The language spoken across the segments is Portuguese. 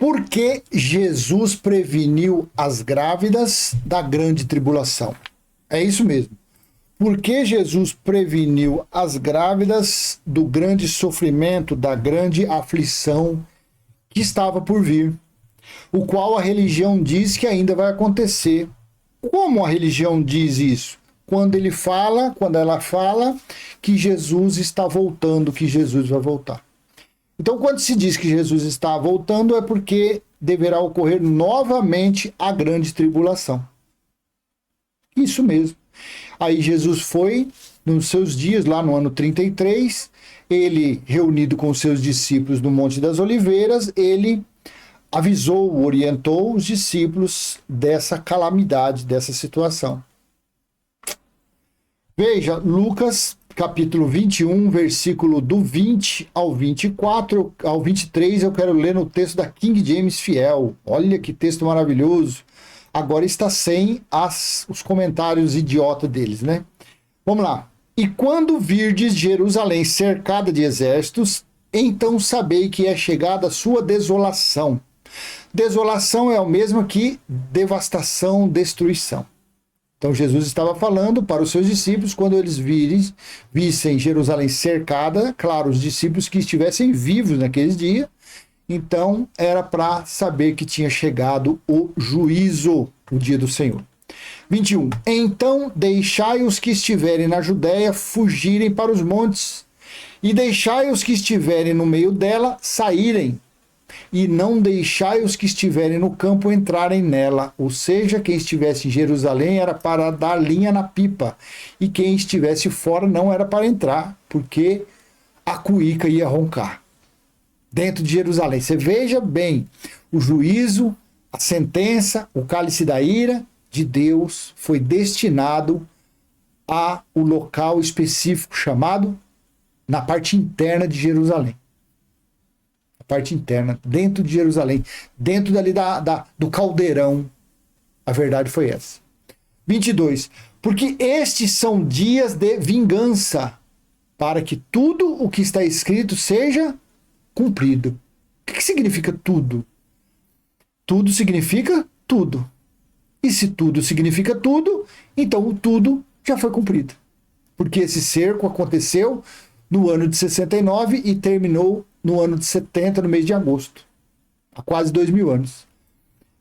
Por que Jesus preveniu as grávidas da grande tribulação? É isso mesmo. Por que Jesus preveniu as grávidas do grande sofrimento, da grande aflição que estava por vir, o qual a religião diz que ainda vai acontecer? Como a religião diz isso? Quando ela fala que Jesus está voltando, que Jesus vai voltar. Então, quando se diz que Jesus está voltando, é porque deverá ocorrer novamente a grande tribulação. Isso mesmo. Aí Jesus foi, nos seus dias, lá no ano 33, ele, reunido com os seus discípulos no Monte das Oliveiras, ele avisou, orientou os discípulos dessa calamidade, dessa situação. Veja, Lucas, capítulo 21, versículo do 20 ao 24, ao 23, eu quero ler no texto da King James Fiel. Olha que texto maravilhoso. Agora está sem os comentários idiota deles, né? Vamos lá. E quando virdes Jerusalém cercada de exércitos, então sabei que é chegada a sua desolação. Desolação é o mesmo que devastação, destruição. Então Jesus estava falando para os seus discípulos, quando eles vissem Jerusalém cercada, claro, os discípulos que estivessem vivos naqueles dias, então era para saber que tinha chegado o juízo, o dia do Senhor. 21. Então deixai os que estiverem na Judéia fugirem para os montes, e deixai os que estiverem no meio dela saírem, e não deixai os que estiverem no campo entrarem nela. Ou seja, quem estivesse em Jerusalém era para dar linha na pipa, e quem estivesse fora não era para entrar, porque a cuíca ia roncar dentro de Jerusalém. Você veja bem, o juízo, a sentença, o cálice da ira de Deus foi destinado a um local específico chamado na parte interna de Jerusalém. A parte interna, dentro de Jerusalém, dentro dali do caldeirão. A verdade foi essa. 22. Porque estes são dias de vingança, para que tudo o que está escrito seja cumprido. O que significa tudo? Tudo significa tudo. E se tudo significa tudo, então o tudo já foi cumprido. Porque esse cerco aconteceu no ano de 69 e terminou no ano de 70, no mês de agosto. Há quase 2000 anos.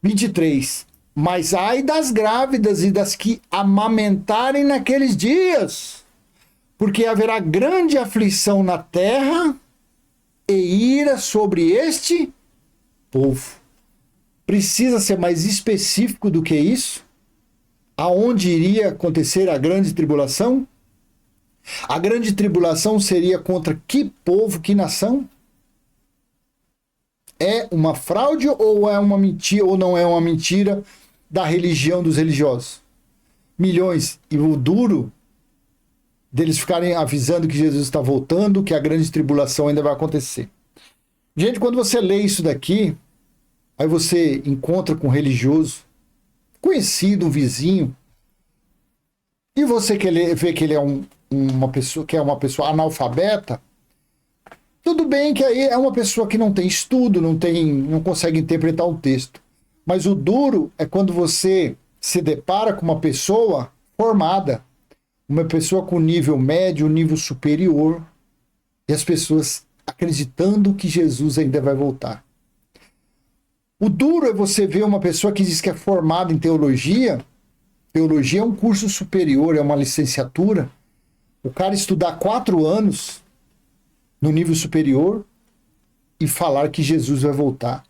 23. Mas ai das grávidas e das que amamentarem naqueles dias, porque haverá grande aflição na terra e ira sobre este povo. Precisa ser mais específico do que isso? Aonde iria acontecer a grande tribulação? A grande tribulação seria contra que povo, que nação? É uma fraude ou é uma mentira, ou não é uma mentira da religião dos religiosos? Milhões. E o duro deles ficarem avisando que Jesus está voltando, que a grande tribulação ainda vai acontecer. Gente, quando você lê isso daqui, aí você encontra com um religioso, conhecido, um vizinho, e você vê que ele é uma pessoa analfabeta, tudo bem que aí é uma pessoa que não tem estudo, não consegue interpretar um texto. Mas o duro é quando você se depara com uma pessoa formada, uma pessoa com nível médio, nível superior, e as pessoas acreditando que Jesus ainda vai voltar. O duro é você ver uma pessoa que diz que é formada em teologia. Teologia é um curso superior, é uma licenciatura. O cara estudar 4 anos no nível superior e falar que Jesus vai voltar.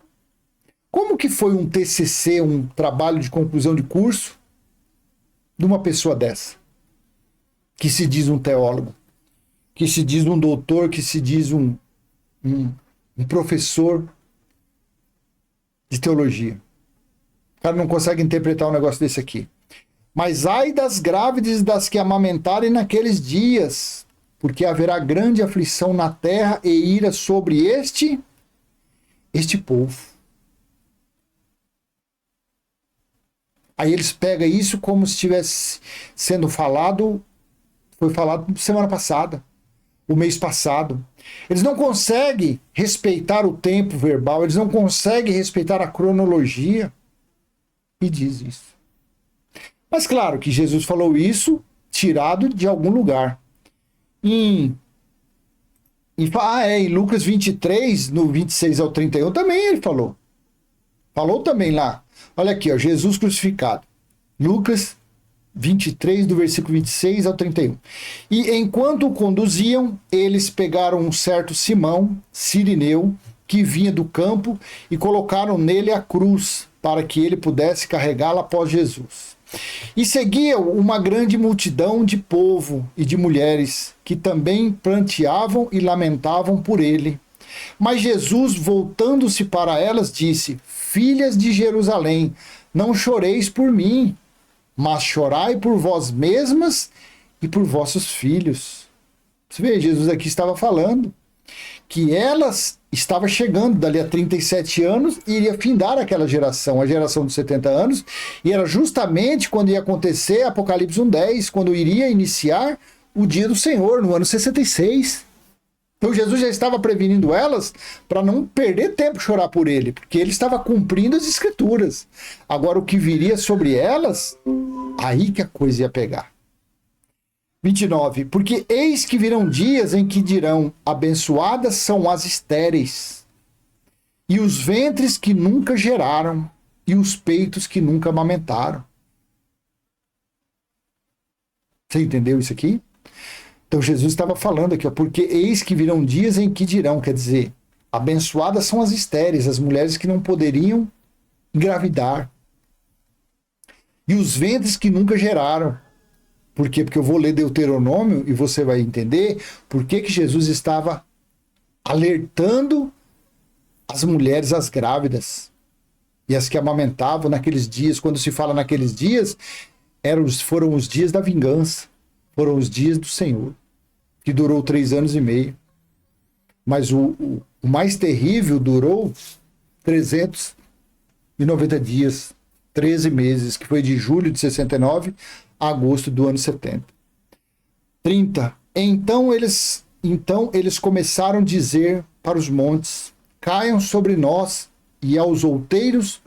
Como que foi um TCC, um trabalho de conclusão de curso, de uma pessoa dessa? Que se diz um teólogo, que se diz um doutor, que se diz um professor de teologia. O cara não consegue interpretar um negócio desse aqui. Mas ai das grávidas e das que amamentarem naqueles dias, porque haverá grande aflição na terra e ira sobre este povo. Aí eles pegam isso como se estivesse sendo falado, foi falado semana passada, o mês passado. Eles não conseguem respeitar o tempo verbal, eles não conseguem respeitar a cronologia. E diz isso. Mas claro que Jesus falou isso tirado de algum lugar. Em Lucas 23, no 26 ao 31, também ele falou. Falou também lá. Olha aqui, ó, Jesus crucificado. Lucas 23, do versículo 26 ao 31. E enquanto o conduziam, eles pegaram um certo Simão, sirineu, que vinha do campo, e colocaram nele a cruz, para que ele pudesse carregá-la após Jesus. E seguia uma grande multidão de povo e de mulheres, que também pranteavam e lamentavam por ele. Mas Jesus, voltando-se para elas, disse: Filhas de Jerusalém, não choreis por mim, mas chorai por vós mesmas e por vossos filhos. Você vê, Jesus aqui estava falando que elas estavam chegando dali a 37 anos e iria findar aquela geração, a geração dos 70 anos, e era justamente quando ia acontecer Apocalipse 1:10, quando iria iniciar o dia do Senhor, no ano 66. Então Jesus já estava prevenindo elas para não perder tempo chorar por ele, porque ele estava cumprindo as escrituras. Agora o que viria sobre elas, aí que a coisa ia pegar. 29. Porque eis que virão dias em que dirão: abençoadas são as estéreis, e os ventres que nunca geraram, e os peitos que nunca amamentaram. Você entendeu isso aqui? Então Jesus estava falando aqui, ó, porque eis que virão dias em que dirão, quer dizer, abençoadas são as estéreis, as mulheres que não poderiam engravidar, e os ventres que nunca geraram. Por quê? Porque eu vou ler Deuteronômio e você vai entender por que Jesus estava alertando as mulheres, as grávidas e as que amamentavam naqueles dias. Quando se fala naqueles dias, foram os dias da vingança, foram os dias do Senhor, que durou 3 anos e meio. Mas o mais terrível durou 390 dias, 13 meses, que foi de julho de 69 a agosto do ano 70. 30. Então eles começaram a dizer para os montes: caiam sobre nós, e aos outeiros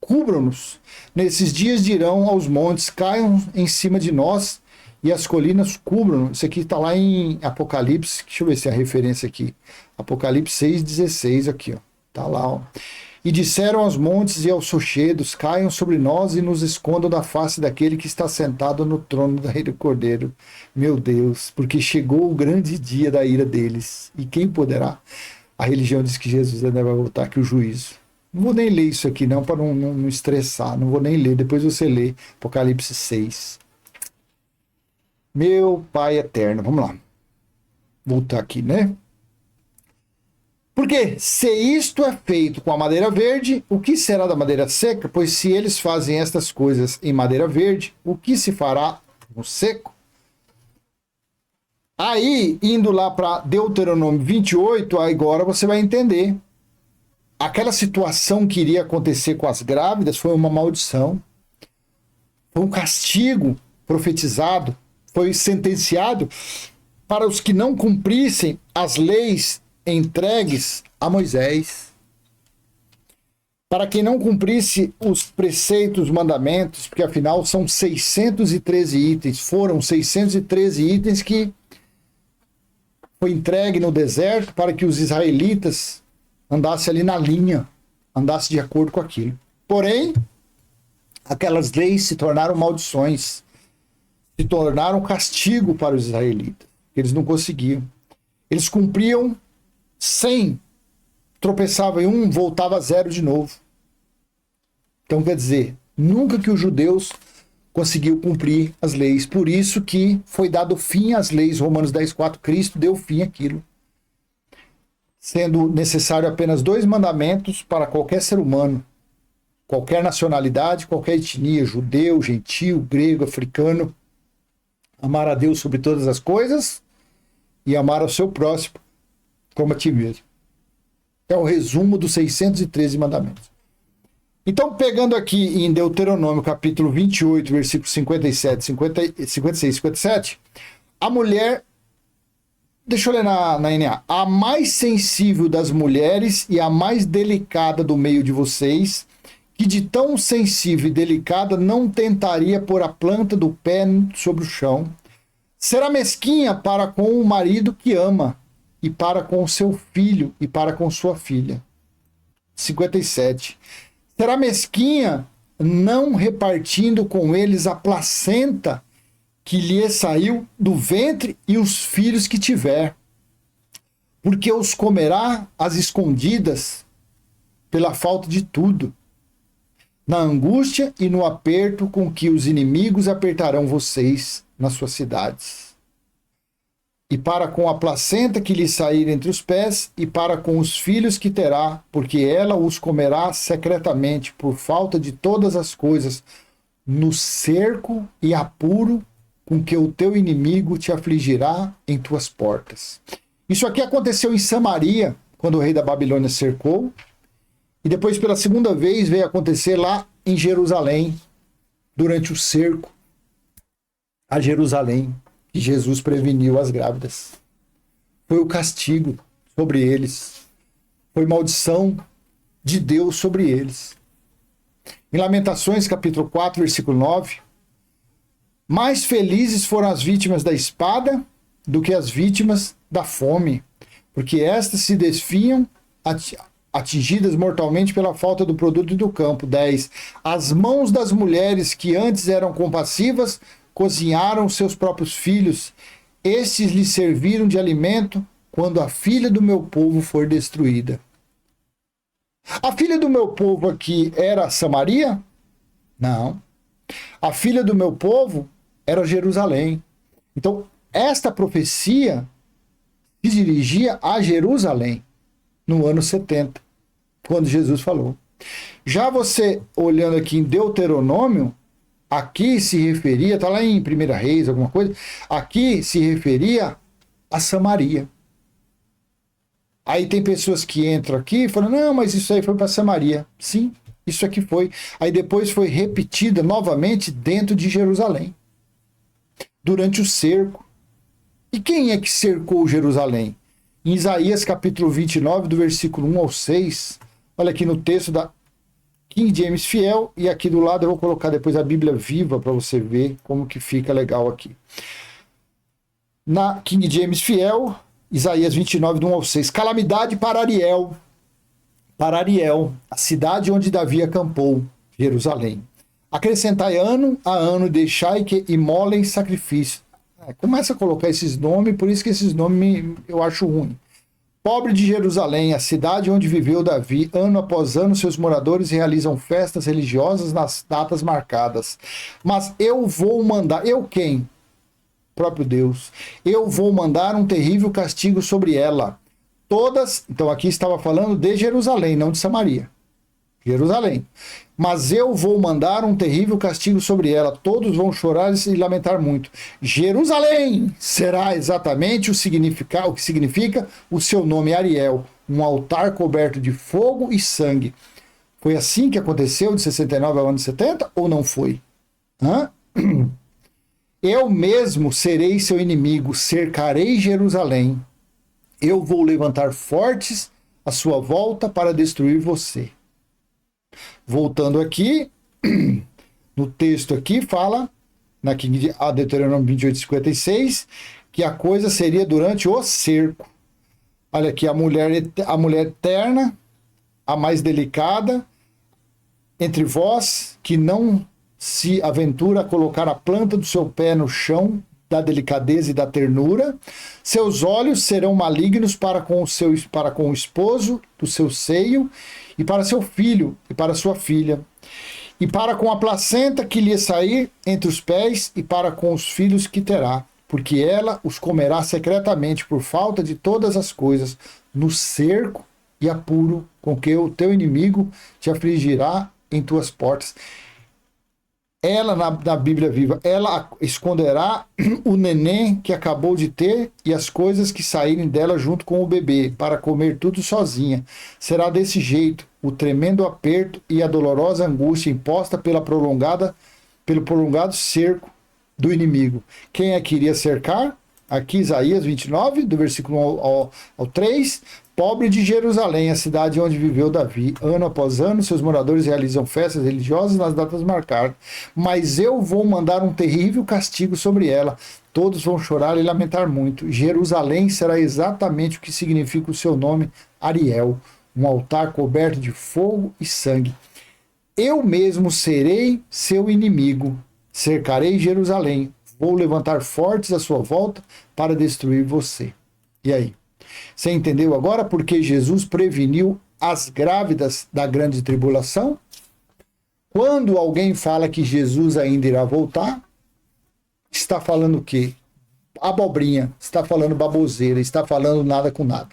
cubram-nos. Nesses dias dirão aos montes: caiam em cima de nós, e as colinas cubram-nos. Isso aqui está lá em Apocalipse, deixa eu ver se é a referência aqui. Apocalipse 6,16 aqui, ó. Tá lá, ó. E disseram aos montes e aos rochedos: caiam sobre nós e nos escondam da face daquele que está sentado no trono da ira do Cordeiro. Meu Deus, porque chegou o grande dia da ira deles. E quem poderá? A religião diz que Jesus ainda vai voltar, que o juízo. Não vou nem ler isso aqui não, para não estressar. Não vou nem ler, depois você lê Apocalipse 6. Meu Pai eterno, vamos lá. Voltar aqui, né? Porque se isto é feito com a madeira verde, o que será da madeira seca? Pois se eles fazem estas coisas em madeira verde, o que se fará no seco? Aí, indo lá para Deuteronômio 28, agora você vai entender. Aquela situação que iria acontecer com as grávidas foi uma maldição. Foi um castigo profetizado, foi sentenciado para os que não cumprissem as leis entregues a Moisés, para quem não cumprisse os preceitos, mandamentos, porque afinal são 613 itens, foram 613 itens que foi entregue no deserto para que os israelitas andassem ali na linha, andassem de acordo com aquilo. Porém, aquelas leis se tornaram maldições, se tornaram castigo para os israelitas, eles não conseguiam. Eles cumpriam 100, tropeçava em um, voltava a 0 de novo. Então, quer dizer, nunca que os judeus conseguiu cumprir as leis. Por isso que foi dado fim às leis. Romanos 10:4, Cristo deu fim àquilo. Sendo necessário apenas 2 mandamentos para qualquer ser humano, qualquer nacionalidade, qualquer etnia, judeu, gentio, grego, africano: amar a Deus sobre todas as coisas e amar ao seu próximo como a ti mesmo. É o resumo dos 613 mandamentos. Então, pegando aqui em Deuteronômio, capítulo 28, versículos 57, 56 e 57, a mulher Deixa eu ler na NA. A mais sensível das mulheres e a mais delicada do meio de vocês, que de tão sensível e delicada não tentaria pôr a planta do pé sobre o chão, será mesquinha para com o marido que ama, e para com o seu filho, e para com sua filha. 57. Será mesquinha não repartindo com eles a placenta que lhe saiu do ventre e os filhos que tiver, porque os comerá às escondidas pela falta de tudo, na angústia e no aperto com que os inimigos apertarão vocês nas suas cidades. E para com a placenta que lhe sair entre os pés, e para com os filhos que terá, porque ela os comerá secretamente por falta de todas as coisas, no cerco e apuro com que o teu inimigo te afligirá em tuas portas. Isso aqui aconteceu em Samaria, quando o rei da Babilônia cercou, e depois pela segunda vez veio acontecer lá em Jerusalém, durante o cerco a Jerusalém, que Jesus preveniu as grávidas. Foi o castigo sobre eles, foi maldição de Deus sobre eles. Em Lamentações capítulo 4, versículo 9, mais felizes foram as vítimas da espada do que as vítimas da fome, porque estas se desfiam, atingidas mortalmente pela falta do produto do campo. 10. As mãos das mulheres que antes eram compassivas cozinharam seus próprios filhos. Estes lhes serviram de alimento quando a filha do meu povo for destruída. A filha do meu povo aqui era Samaria? Não. A filha do meu povo era Jerusalém. Então, esta profecia se dirigia a Jerusalém no ano 70, quando Jesus falou. Já você, olhando aqui em Deuteronômio, aqui se referia, está lá em 1 Reis, alguma coisa, aqui se referia a Samaria. Aí tem pessoas que entram aqui e falam, não, mas isso aí foi para Samaria. Sim, isso aqui foi. Aí depois foi repetida novamente dentro de Jerusalém, durante o cerco. E quem é que cercou Jerusalém? Em Isaías capítulo 29, do versículo 1 ao 6, olha aqui no texto da King James Fiel, e aqui do lado eu vou colocar depois a Bíblia Viva para você ver como que fica legal aqui. Na King James Fiel, Isaías 29, do 1 ao 6, calamidade para Ariel, a cidade onde Davi acampou, Jerusalém. Acrescentai ano a ano, deixai que imolem sacrifício. Começa a colocar esses nomes, por isso que esses nomes eu acho ruim. Pobre de Jerusalém, a cidade onde viveu Davi, ano após ano seus moradores realizam festas religiosas nas datas marcadas. Mas eu vou mandar, eu quem? Próprio Deus. Eu vou mandar um terrível castigo sobre ela. Todas, então aqui estava falando de Jerusalém, não de Samaria. Jerusalém. Mas eu vou mandar um terrível castigo sobre ela. Todos vão chorar e lamentar muito. Jerusalém será exatamente o que significa o seu nome Ariel, um altar coberto de fogo e sangue. Foi assim que aconteceu de 69 ao ano 70 ou não foi? Eu mesmo serei seu inimigo, cercarei Jerusalém. Eu vou levantar fortes à sua volta para destruir você. Voltando aqui, no texto aqui fala, na Deuteronômio 28, 56, que a coisa seria durante o cerco. Olha aqui, a mulher eterna, a mais delicada, entre vós, que não se aventura a colocar a planta do seu pé no chão, da delicadeza e da ternura, seus olhos serão malignos para com o esposo do seu seio, e para seu filho, e para sua filha, e para com a placenta que lhe sair entre os pés, e para com os filhos que terá, porque ela os comerá secretamente por falta de todas as coisas, no cerco e apuro com que o teu inimigo te afligirá em tuas portas. Ela, na Bíblia Viva, ela esconderá o neném que acabou de ter e as coisas que saírem dela junto com o bebê, para comer tudo sozinha. Será desse jeito o tremendo aperto e a dolorosa angústia imposta pelo prolongado cerco do inimigo. Quem é que iria cercar? aqui Isaías 29, do versículo 1 ao 3. Pobre de Jerusalém, a cidade onde viveu Davi. Ano após ano, seus moradores realizam festas religiosas nas datas marcadas. Mas eu vou mandar um terrível castigo sobre ela. Todos vão chorar e lamentar muito. Jerusalém será exatamente o que significa o seu nome, Ariel, um altar coberto de fogo e sangue. Eu mesmo serei seu inimigo, cercarei Jerusalém, vou levantar fortes à sua volta para destruir você. E aí? Você entendeu agora por que Jesus preveniu as grávidas da grande tribulação? Quando alguém fala que Jesus ainda irá voltar, está falando o quê? Abobrinha, está falando baboseira, está falando nada com nada.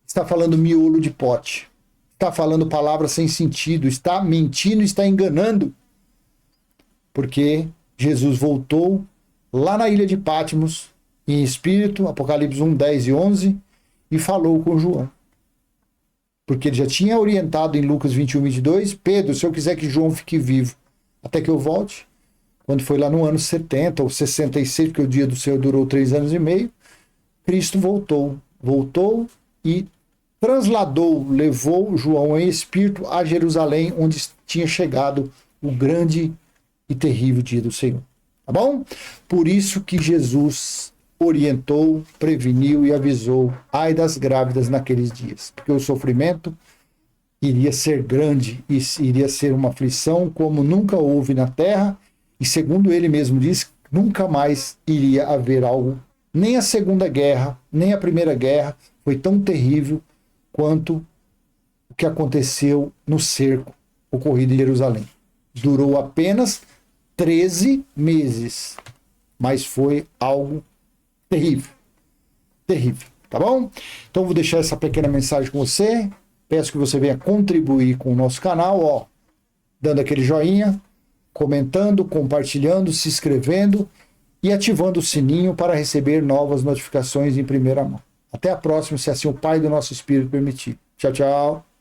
Está falando miolo de pote. Está falando palavras sem sentido, está mentindo, está enganando. Porque Jesus voltou lá na ilha de Patmos, em espírito, Apocalipse 1, 10 e 11, e falou com João. Porque ele já tinha orientado em Lucas 21, 22, Pedro, se eu quiser que João fique vivo até que eu volte, quando foi lá no ano 70 ou 66, porque o dia do Senhor durou 3 anos e meio, Cristo voltou e trasladou, levou João em espírito a Jerusalém, onde tinha chegado o grande e terrível dia do Senhor. Tá bom? Por isso que Jesus orientou, preveniu e avisou, ai das grávidas naqueles dias, porque o sofrimento iria ser grande e iria ser uma aflição como nunca houve na terra, e segundo ele mesmo diz, nunca mais iria haver algo, nem a Segunda Guerra, nem a Primeira Guerra foi tão terrível quanto o que aconteceu no cerco ocorrido em Jerusalém. Durou apenas 13 meses, mas foi algo terrível, terrível, tá bom? Então vou deixar essa pequena mensagem com você, peço que você venha contribuir com o nosso canal, ó, dando aquele joinha, comentando, compartilhando, se inscrevendo e ativando o sininho para receber novas notificações em primeira mão. Até a próxima, se assim o Pai do nosso Espírito permitir. Tchau, tchau.